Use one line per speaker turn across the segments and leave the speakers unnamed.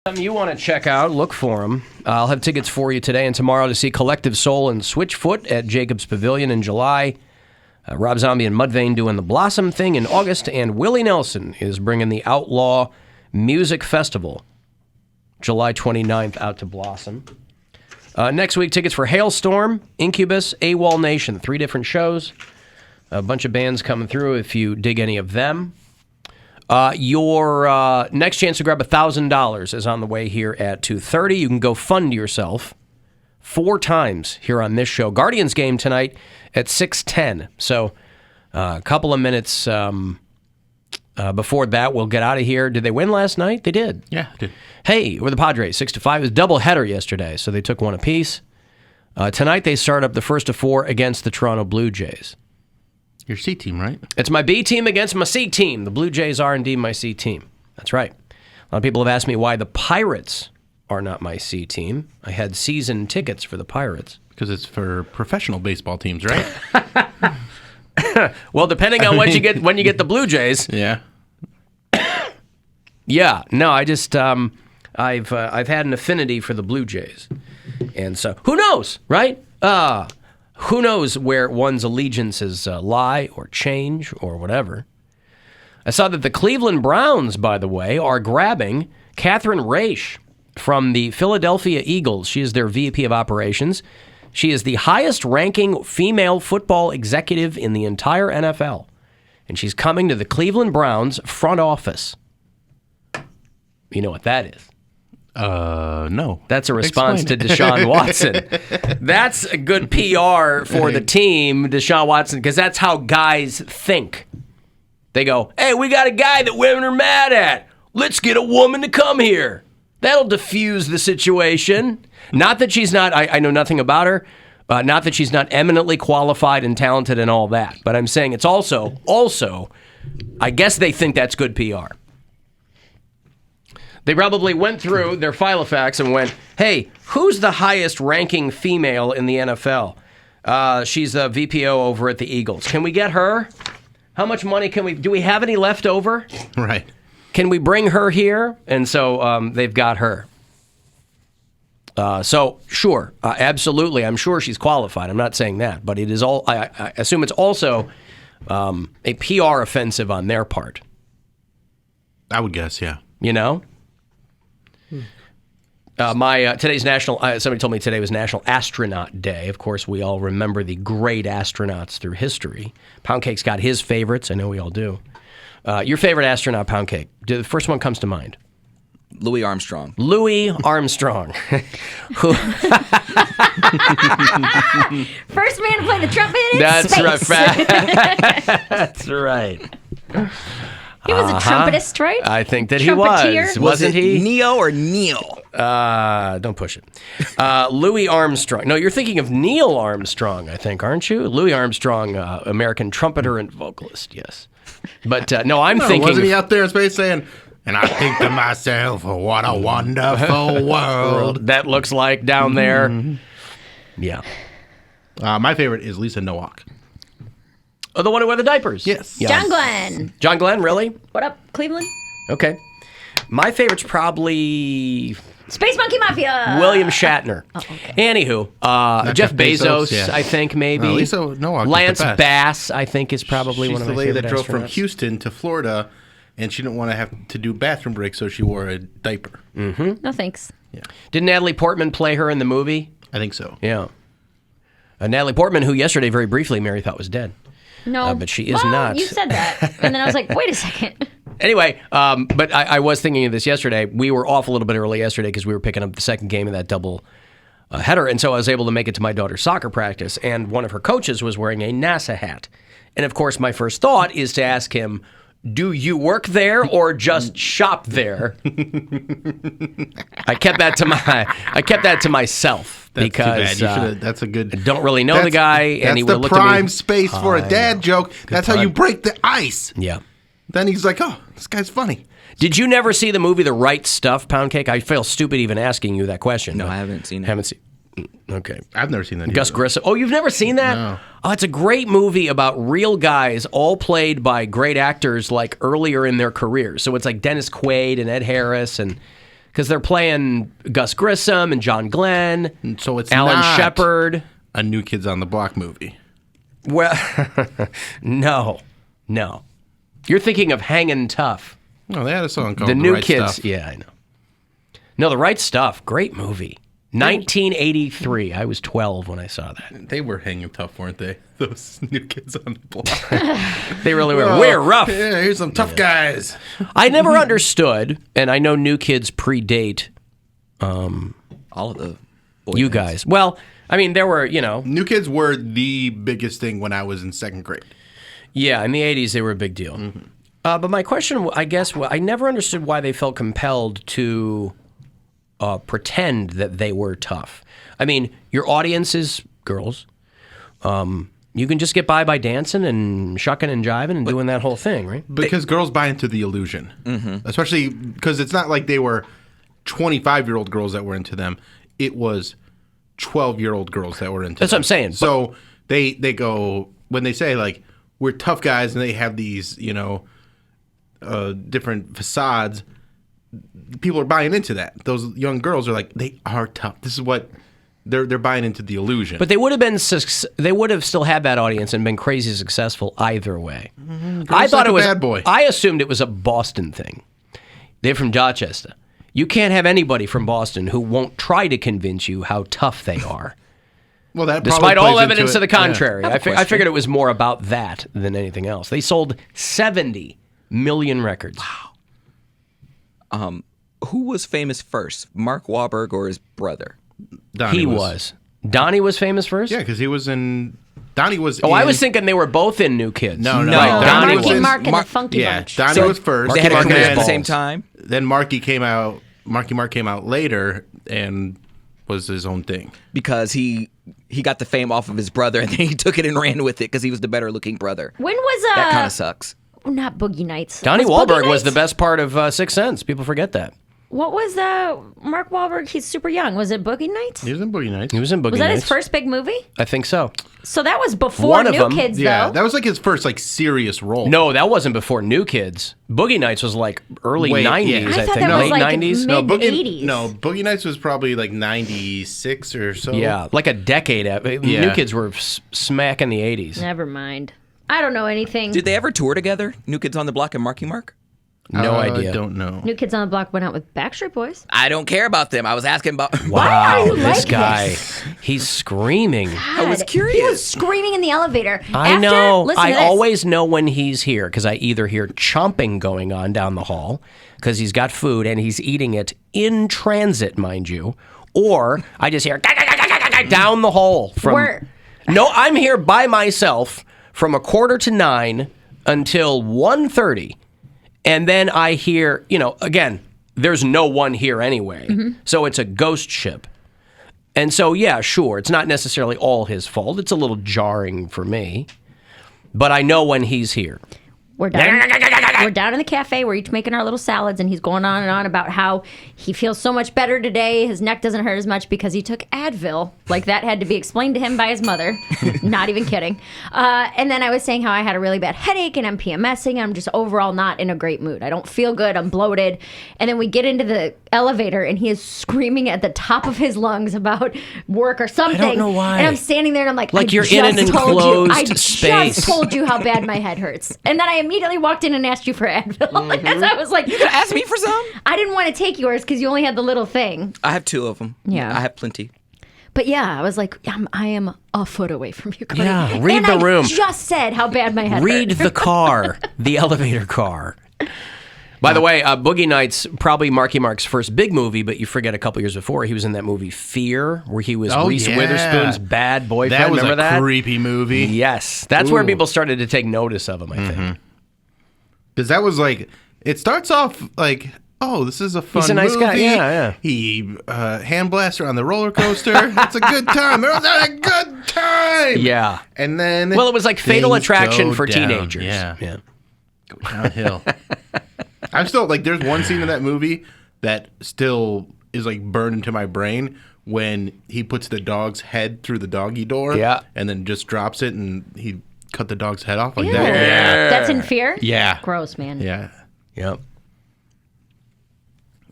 Something you want to check out, look for them. I'll have tickets for you today and tomorrow to see Collective Soul and Switchfoot at Jacobs Pavilion in July. Rob Zombie and Mudvayne doing the Blossom thing in August, and Willie Nelson is bringing the Outlaw Music Festival, July 29th, out to Blossom. Next week, tickets for Hailstorm, Incubus, AWOL Nation, 3 different shows. A bunch of bands coming through if you dig any of them. Your next chance to grab $1,000 is on the way here at 2:30. You can go fund yourself 4 times here on this show. Guardians game tonight at 6:10. So a couple of minutes before that, we'll get out of here. Did they win last night? They did.
Yeah, they did.
Hey, we're the Padres, 6-5. It was a doubleheader yesterday, so they took one apiece. Tonight they start up the first of 4 against the Toronto Blue Jays.
Your C team, right?
It's my B team against my C team. The Blue Jays are indeed my C team. That's right. A lot of people have asked me why the Pirates are not my C team. I had season tickets for the Pirates.
Because it's for professional baseball teams, right?
Well, depending on what you get when you get the Blue Jays.
Yeah.
Yeah. No, I just I've had an affinity for the Blue Jays, and so who knows, right? Who knows where one's allegiances lie or change or whatever. I saw that the Cleveland Browns, by the way, are grabbing Catherine Raish from the Philadelphia Eagles. She is their VP of Operations. She is the highest-ranking female football executive in the entire NFL. And she's coming to the Cleveland Browns front office. You know what that is?
No.
That's a response to Deshaun Watson. That's a good PR for the team, Deshaun Watson, because that's how guys think. They go, hey, we got a guy that women are mad at. Let's get a woman to come here. That'll diffuse the situation. Not that she's not, I know nothing about her, not that she's not eminently qualified and talented and all that, but I'm saying it's also, I guess they think that's good PR. They probably went through their file of facts and went, hey, who's the highest ranking female in the NFL? She's a VPO over at the Eagles. Can we get her? How much money do we have any left over?
Right.
Can we bring her here? And so they've got her. So sure, absolutely. I'm sure she's qualified. I'm not saying that, but it is all, I assume it's also a PR offensive on their part.
I would guess, yeah.
You know? Today's somebody told me today was National Astronaut Day. Of course, we all remember the great astronauts through history. Poundcake's got his favorites. I know we all do. Your favorite astronaut, Poundcake? The first one comes to mind.
Louis Armstrong.
Louis Armstrong.
First man to play the trumpet in space.
Right. That's right.
He was a trumpetist, right?
I think that he was. Wasn't he?
Neo or Neil?
Don't push it. Louis Armstrong. No, you're thinking of Neil Armstrong, I think, aren't you? Louis Armstrong, American trumpeter and vocalist, yes. But no, I'm thinking...
Wasn't he out there in space saying, and I think to myself, what a wonderful world
that looks like down there. Mm-hmm. Yeah.
My favorite is Lisa Nowak.
Oh, the one who wore the diapers?
Yes.
John Glenn.
John Glenn, really?
What up, Cleveland?
Okay. My favorite's probably...
Space Monkey Mafia.
William Shatner. Oh, okay. Anywho, Jeff Bezos, yeah. I think, maybe.
Lisa Nowak.
Lance Bass, I think, is probably one of my favorite.
She's the lady that drove
astronauts
from Houston to Florida, and she didn't want to have to do bathroom breaks, so she wore a diaper.
Mm-hmm.
No thanks.
Yeah.
Did Natalie Portman play her in the movie?
I think so.
Yeah. Natalie Portman, who yesterday, very briefly, Mary thought was dead.
No.
But she is not.
You said that. And then I was like, wait a second.
Anyway, but I was thinking of this yesterday. We were off a little bit early yesterday because we were picking up the second game of that double header. And so I was able to make it to my daughter's soccer practice. And one of her coaches was wearing a NASA hat. And of course, my first thought is to ask him, do you work there or just shop there? I kept that to myself.
That's
because
too bad. That's a good.
I don't really know the guy, and he would have
That's
looked
the
at me.
prime space for a dad joke. That's how you break the ice.
Yeah.
Then he's like, "Oh, this guy's funny."
Did you never see the movie The Right Stuff, Poundcake? I feel stupid even asking you that question.
No, I haven't seen it.
Haven't seen. Okay.
I've never seen that.
Gus Grissom. Oh, you've never seen that?
No.
Oh, it's a great movie about real guys, all played by great actors like earlier in their careers. So it's like Dennis Quaid and Ed Harris, and because they're playing Gus Grissom and John Glenn,
So it's
Alan
not
Shepard.
a New Kids on the Block movie.
Well, no. You're thinking of Hangin' Tough.
No, they had a song called
The New
Right
Kids.
Stuff.
Yeah, I know. No, The Right Stuff. Great movie. 1983. I was 12 when I saw that.
They were hanging tough, weren't they? Those New Kids on the Block.
They really were. We're rough.
Yeah, here's some tough guys.
I never understood, and I know New Kids predate
All of the boy
you
bands.
guys. Well, I mean, there were,
New Kids were the biggest thing when I was in second grade.
yeah, in the 80s, they were a big deal. But my question, I guess, I never understood why they felt compelled to pretend that they were tough. I mean, your audience is girls. You can just get by dancing and shucking and jiving and doing that whole thing, right?
Because girls buy into the illusion. Especially because it's not like they were 25-year-old girls that were into them. It was 12-year-old girls that were into
That's
them.
what I'm saying.
So they go, when they say, like, we're tough guys, and they have these, different facades, people are buying into that. Those young girls are like, they are tough. This is what they're buying into the illusion.
But they would have been they would have still had that audience and been crazy successful either way. I thought
like
it
a
was
bad boy.
I assumed it was a Boston thing. They're from Dorchester. You can't have anybody from Boston who won't try to convince you how tough they are.
Well, that
Despite
probably
all
plays into
evidence
it.
to the contrary.
I have a
I figured it was more about that than anything else. They sold 70 million records.
Who was famous first, Mark Wahlberg or his brother?
Donnie
He was. Donnie was famous first?
Yeah, because he was in. Donnie was.
Oh,
in,
I was thinking they were both in New Kids.
No.
Donnie
Marky
was.
Mark and the Funky
Yeah,
Bunch.
Donnie
So
was first.
They had a
Marky
career
Mark
at the
balls.
same time.
Then Marky Mark came out later and was his own thing.
Because he got the fame off of his brother, and then he took it and ran with it because he was the better looking brother.
When was
That kind of sucks.
not Boogie Nights?
Donnie
Was Boogie
Wahlberg was
Nights?
the best part of Sixth Sense. People forget that.
What was Mark Wahlberg? He's super young. Was it Boogie Nights?
He was in Boogie Nights.
He was in Boogie
Was that
Nights.
his first big movie?
I think so.
So that was before
One of
New
them.
Kids,
Yeah,
though.
that was like his first like serious role.
No, that wasn't before New Kids. Boogie Nights was like early
Wait,
90s,
yeah.
I
I thought
think.
that was
Late
like
90s.
mid-80s.
Boogie Nights was probably like 96 or so.
Yeah, like a decade. New Kids were smack in the 80s.
Never mind. I don't know anything.
Did they ever tour together? New Kids on the Block and Marky Mark?
No idea.
I don't know.
New Kids on the Block went out with Backstreet Boys.
I don't care about them. I was asking about.
Wow,
are you
this
like
guy.
this?
He's screaming.
I was
God,
curious.
He was screaming in the elevator.
I know.
Listen to
I
this.
always know when he's here because I either hear chomping going on down the hall because he's got food and he's eating it in transit, mind you, or I just hear down the hall from.
Where-
No, I'm here by myself from 8:45 until 1:30, and then I hear, again, there's no one here anyway, so it's a ghost ship. And so, yeah, sure, it's not necessarily all his fault. It's a little jarring for me. But I know when he's here.
We're down in the cafe. We're each making our little salads, and he's going on and on about how he feels so much better today. His neck doesn't hurt as much because he took Advil. Like that had to be explained to him by his mother. Not even kidding. And then I was saying how I had a really bad headache and I'm PMSing. I'm just overall not in a great mood. I don't feel good. I'm bloated. And then we get into the elevator, and he is screaming at the top of his lungs about work or something.
I don't know why.
And I'm standing there, and I'm like,
Like
I
you're in an
just told you. I
enclosed space.
just told you how bad my head hurts. And then I immediately walked in and asked you for Advil. Because I was like,
Ask me for some.
I didn't want to take yours because you only had the little thing.
I have 2 of them.
Yeah.
I have plenty.
But yeah, I was like, I am a foot away from you, Cody.
Yeah, read
and
the
I
room.
just said how bad my head
Read
hurt.
the car, the elevator car. By the way, Boogie Nights, probably Marky Mark's first big movie, but you forget a couple years before, he was in that movie Fear, where he was Reese
yeah.
Witherspoon's bad boyfriend.
That was
Remember
a
that?
creepy movie.
Yes. That's where
Ooh.
people started to take notice of him, I think.
Because that was like, it starts off like, oh, this is a fun
He's a nice
movie.
guy. Yeah.
He hand blaster on the roller coaster. It's a good time. It was a good time.
Yeah.
And then
Well, it was like Fatal
things
Attraction
go
for
down.
teenagers.
Yeah. Go downhill. I'm still like, there's one scene in that movie that still is like burned into my brain when he puts the dog's head through the doggy door.
Yeah.
And then just drops it, and he cut the dog's head off like
Ew.
that. Yeah.
That's in Fear?
Yeah.
Gross, man.
Yeah.
Yep.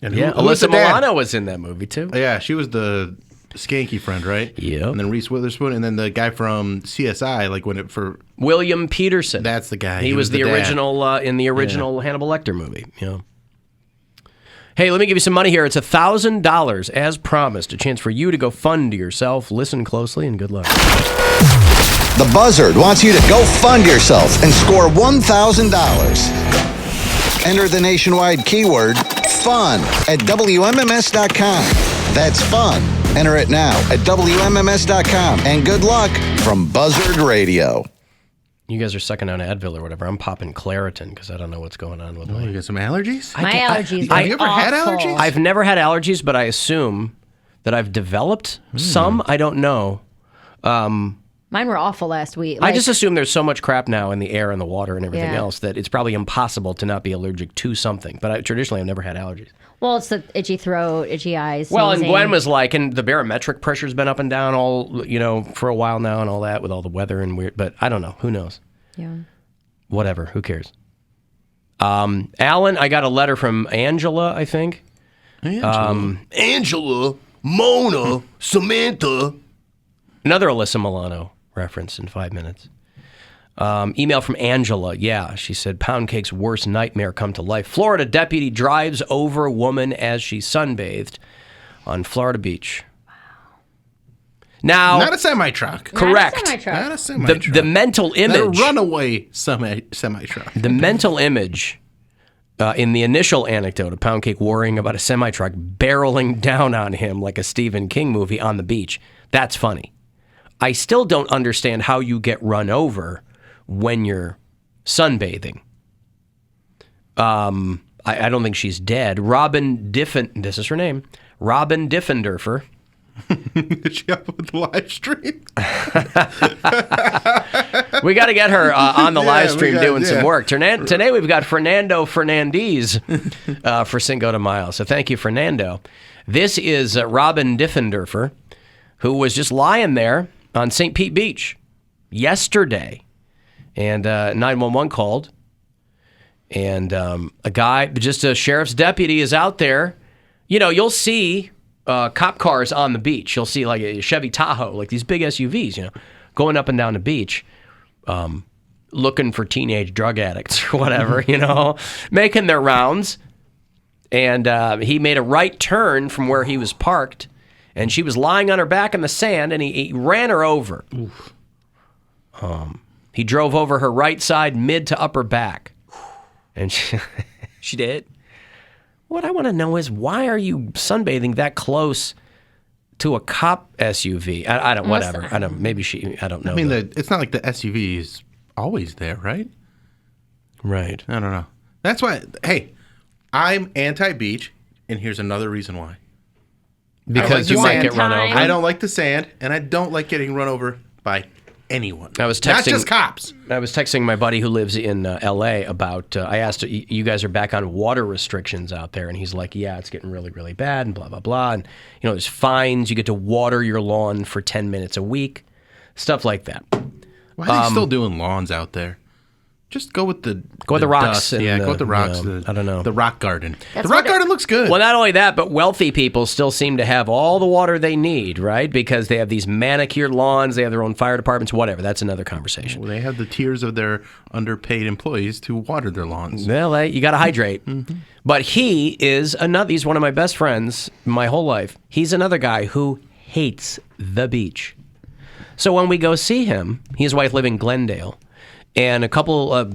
And
Yeah,
who was
Alyssa
the dad?
Milano was in that movie too.
Yeah, she was the skanky friend, right?
Yep.
And then Reese Witherspoon, and then the guy from CSI, like when it for
William Peterson.
that's the guy.
He was the
dad.
original in the original Hannibal Lecter movie. Yeah. Hey, let me give you some money here. It's $1,000 as promised. A chance for you to go fund yourself. Listen closely and good luck.
The Buzzard wants you to go fund yourself and score $1,000. Enter the nationwide keyword FUN at WMMS.com. That's fun. Enter it now at WMMS.com. And good luck from Buzzard Radio.
You guys are sucking on Advil or whatever. I'm popping Claritin because I don't know what's going on with
Oh,
me.
you got some allergies?
My allergies.
Have you ever had allergies?
I've never had allergies, but I assume that I've developed some. I don't know.
Mine were awful last week.
I just assume there's so much crap now in the air and the water and everything
Yeah.
else that it's probably impossible to not be allergic to something. But traditionally, I've never had allergies.
Well, it's the itchy throat, itchy eyes.
Well, and
sneezing.
Gwen was like, and the barometric pressure's been up and down all, for a while now and all that with all the weather and weird. But I don't know. Who knows?
Yeah.
Whatever. Who cares? Alan, I got a letter from Angela, I think.
Angela, Mona, Samantha.
Another Alyssa Milano reference in 5 minutes. Email from Angela. Yeah, she said, Poundcake's worst nightmare come to life. Florida deputy drives over woman as she sunbathed on Florida beach. Now,
Not a semi-truck.
correct.
Not a semi-truck.
The mental
Not a
image.
runaway semi-truck.
The mental image in the initial anecdote of Poundcake worrying about a semi-truck barreling down on him like a Stephen King movie on the beach. That's funny. I still don't understand how you get run over when you're sunbathing. I don't think she's dead. This is her name. Robin Diffenderfer.
Did she help with the live stream?
We got to get her on the live
Yeah, we
stream
got-
doing
yeah.
some work. Today we've got Fernando Fernandez for Cinco de Mayo. So thank you, Fernando. This is Robin Diffenderfer, who was just lying there on St. Pete Beach yesterday. And 911 called. And a sheriff's deputy is out there. You'll see cop cars on the beach. You'll see like a Chevy Tahoe, like these big SUVs, going up and down the beach, looking for teenage drug addicts or whatever, making their rounds. And he made a right turn from where he was parked, and she was lying on her back in the sand, and he ran her over. Oof. He drove over her right side, mid to upper back. And
She did.
What I want to know is, why are you sunbathing that close to a cop SUV? I don't know. I don't know.
I mean, it's not like the SUV is always there, right?
Right.
I don't know. That's why, hey, I'm anti-beach, and here's another reason why.
Because
I
you
like
might
the
get run
sand.
over.
I don't like the sand, and I don't like getting run over by anyone.
I was
Not
texting-
just cops.
I was texting my buddy who lives in L.A. about, I asked, you guys are back on water restrictions out there? And he's like, yeah, it's getting really, really bad and blah, blah, blah. And, there's fines. You get to water your lawn for 10 minutes a week, stuff like that.
Why are they still doing lawns out there? Just go with the
rocks
dust.
and
Yeah,
the-
go with the rocks.
I don't know.
The rock garden.
That's
the rock
what
garden looks good.
Well, not only that, but wealthy people still seem to have all the water they need, right? Because they have these manicured lawns, they have their own fire departments, whatever. That's another conversation.
They have the tears of their underpaid employees to water their lawns.
Well, you got to hydrate. But he's one of my best friends my whole life. He's another guy who hates the beach. So when we go see him, he and his wife live in Glendale. And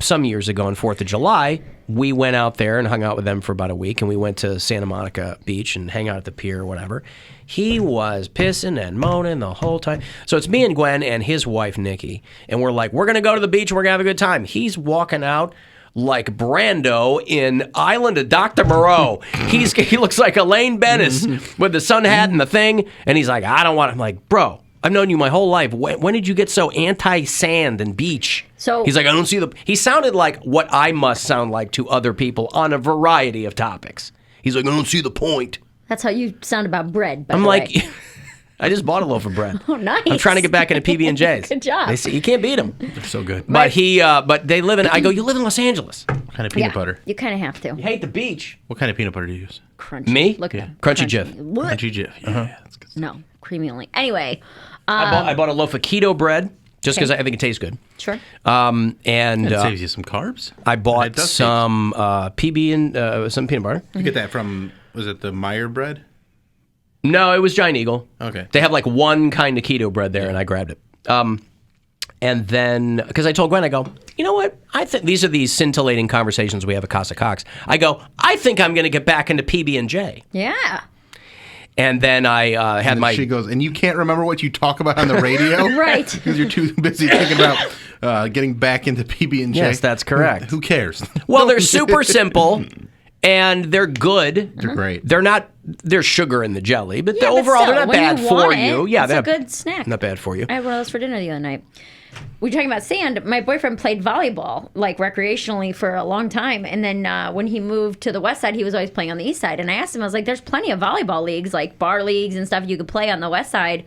some years ago on 4th of July, we went out there and hung out with them for about a week, and we went to Santa Monica Beach and hang out at the pier or whatever. He was pissing and moaning the whole time. So it's me and Gwen and his wife, Nikki, and we're like, we're going to go to the beach and we're going to have a good time. He's walking out like Brando in Island of Dr. Moreau. He looks like Elaine Bennis with the sun hat and the thing, and he's like, I don't want it. I'm like, bro, I've known you my whole life. When did you get so anti-sand and beach?
So
he's like, I don't see he sounded like what I must sound like to other people on a variety of topics. He's like, I don't see the point.
That's how you sound about bread. By
I'm
the
like,
way.
I just bought a loaf of bread.
Oh, nice.
I'm trying to get back into PB&J's.
Good job.
They say you can't beat them.
They're so good.
But they live in. I go, you live in Los Angeles.
What kind of peanut butter?
You kind of have to.
You hate the beach.
What kind of peanut butter do you use?
Crunchy.
Me?
Look at
Crunchy Jif.
What?
Crunchy Jif. Yeah, that's good.
No, creamy only. Anyway,
I bought a loaf of keto bread just because I think it tastes good.
sure.
And
It saves you some carbs.
I
It
bought
does
some PB and some peanut butter.
You get that from, was it the Meyer bread?
No, it was Giant Eagle.
Okay.
They have like one kind of keto bread there, and I grabbed it. And then, because I told Gwen, I go, you know what? I think these are these scintillating conversations we have at Casa Cox. I go, I think I'm going to get back into PB&J.
Yeah.
And then I had my...
She goes, and you can't remember what you talk about on the radio?
Right.
Because you're too busy thinking about getting back into PB&J.
Yes, that's correct.
Who cares?
Well, they're super simple, and they're good.
They're great.
They're not... There's sugar in the jelly, but
Yeah, but
overall,
still,
they're not
when
bad
you
for
want
you.
it,
Yeah,
it's
they're
a good snack.
Not bad for you.
I had one of those for dinner the other night. We were talking about sand. My boyfriend played volleyball, like recreationally, for a long time. And then when he moved to the west side, he was always playing on the east side. And I asked him, I was like, there's plenty of volleyball leagues, like bar leagues and stuff you could play on the west side.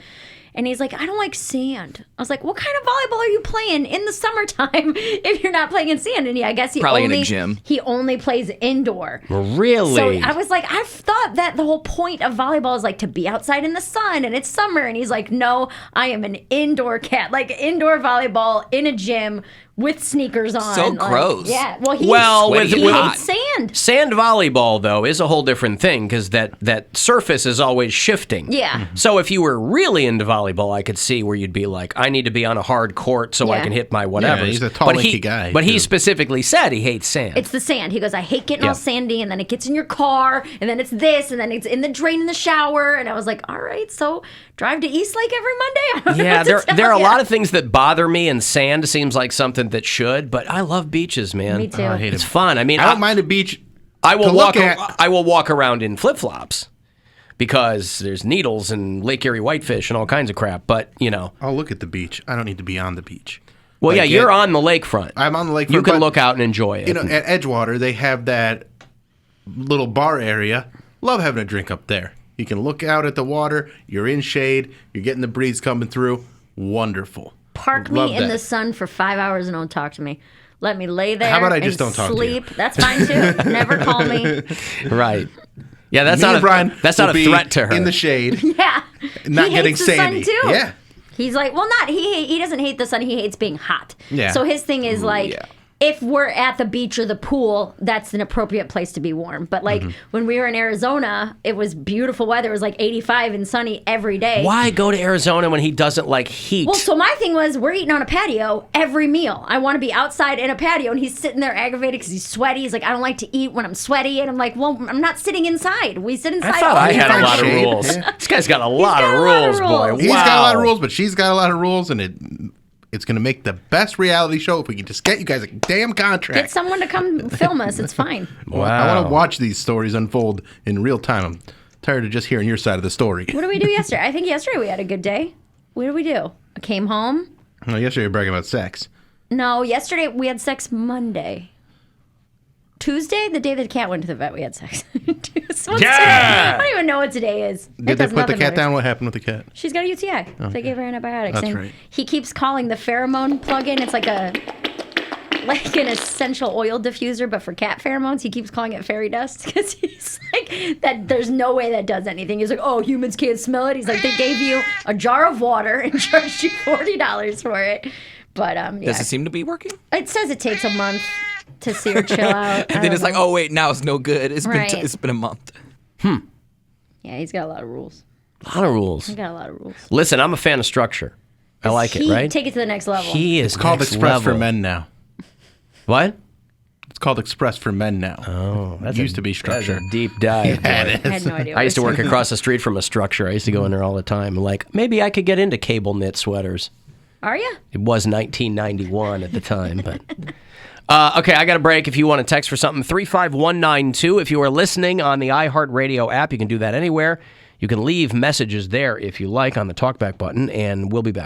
And he's like, I don't like sand. I was like, what kind of volleyball are you playing in the summertime if you're not playing in sand? And I guess
Probably in a gym.
He only plays indoor.
Really?
So I was like, I've thought that the whole point of volleyball is like to be outside in the sun and it's summer. And he's like, no, I am an indoor cat, like indoor volleyball in a gym with sneakers on.
So
like,
gross.
Yeah. Well, he
Sweaty
he
and hot.
hates sand.
Sand volleyball, though, is a whole different thing because that surface is always shifting.
Yeah.
So if you were really into volleyball, I could see where you'd be like, I need to be on a hard court so I
Yeah.
can hit my whatever.
he's a tall, lanky guy,
But he
too.
specifically said he hates sand.
It's the sand. He goes, I hate getting
Yeah.
all sandy, and then it gets in your car, and then it's this, and then it's in the drain in the shower. And I was like, all right, so drive to Eastlake every Monday? I don't know
yeah,
what to
there are
tell
a
ya.
lot of things that bother me, and sand seems like something that should. But I love beaches, man.
Me too.
I hate
It's
it.
fun. I mean,
I don't mind a beach.
I will
to
walk.
look at.
I will walk around in flip flops because there's needles and Lake Erie whitefish and all kinds of crap. But you know,
I'll look at the beach. I don't need to be on the beach.
well,
Like,
yeah, you're on the lakefront.
I'm on the lakefront.
You can
but,
look out and enjoy it.
You know, at Edgewater, they have that little bar area. Love having a drink up there. You can look out at the water. You're in shade. You're getting the breeze coming through. Wonderful.
Park
Love
me in
that.
the sun for 5 hours and don't talk to me. Let me lay there.
How about I just
and
don't talk to you?
sleep. That's fine too. Never call me.
right? Yeah, that's
Me
not
and Brian.
that's not
will
a
be
threat to her.
In the shade,
Yeah.
not
he
getting
hates the
sandy.
sun too.
Yeah.
He's like, well, not he doesn't hate the sun. He hates being hot.
Yeah.
So his thing is like,
yeah.
if we're at the beach or the pool, that's an appropriate place to be warm. But like when we were in Arizona, it was beautiful weather. It was like 85 and sunny every day.
Why go to Arizona when he doesn't like heat?
Well, so my thing was, we're eating on a patio every meal. I want to be outside in a patio, and he's sitting there aggravated because he's sweaty. He's like, I don't like to eat when I'm sweaty, and I'm like, well, I'm not sitting inside. We sit inside.
I thought
all
I
the
had a
time.
lot of
Shade.
rules.
Yeah.
This guy's got a lot
got
of
a lot of
rules, boy.
rules.
He's got a lot of
Wow.
rules, but she's got a lot of rules, and it's going to make the best reality show if we can just get you guys a damn contract.
Get someone to come film us. It's fine.
I want
Wow.
to watch these stories unfold in real time. I'm tired of just hearing your side of the story.
What did we do yesterday? I think yesterday we had a good day. What did we do? I came home.
Well, yesterday you were bragging about sex.
No, yesterday we had sex Monday. Tuesday, the day the cat went to the vet, we had sex. What's today? I don't even know what today is. It
Did they
does
put the
nothing
cat
matter.
down? What happened with the cat?
She's got a UTI. They gave her antibiotics.
That's
and
right.
He keeps calling the pheromone plug-in. It's like an essential oil diffuser, but for cat pheromones. He keeps calling it fairy dust because he's like that. There's no way that does anything. He's like, oh, humans can't smell it. He's like, they gave you a jar of water and charged you $40 for it. But yeah,
Does it seem to be working?
it says it takes a month to see her chill out.
And then it's like, oh wait, now it's no good.
Right.
It's been a month.
Yeah, he's got a lot of rules.
A lot of rules.
He's got a lot of rules.
Listen, I'm a fan of structure. I like it, right?
Take it to the next level.
He is
It's called
next
Express for
level.
Men now.
What?
It's called Express for Men now.
Oh,
It used to be
That's
structure.
a deep dive. boy.
I had no idea.
I used to
what
work across the street from a structure. I used to go in there all the time. Like, maybe I could get into cable knit sweaters.
Are you?
It was 1991 at the time, but... okay, I got a break. If you want to text for something, 35192. If you are listening on the iHeartRadio app, you can do that anywhere. You can leave messages there if you like on the talkback button, and we'll be back.